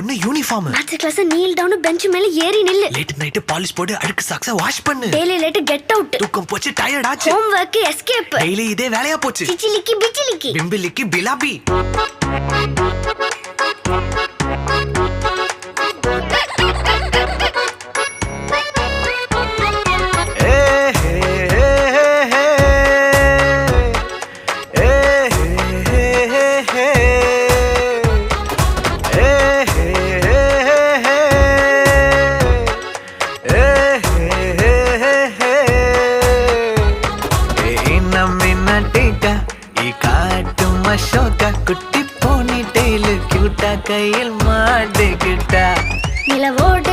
பண்ணு uniform. Maths class kneel down bench மேல ஏறி நில்லு. லேட் நைட் பாலிஷ் போட்டு அழுக்கு சாக்ஸ வாஷ் பண்ணு. Daily late get out. தூக்கம் போச்சு டயர்ட் ஆச்சு. Home work escape. டெய்லி இதே வேலையா போச்சு. சிச்சிலிக்கி பிச்சிலிக்கி பிம்பிலிக்கி பிலாபி. குட்டி போனி டெய்லு கியூட்டா கையில் மாட்டிக்கிட்டா நிலவோட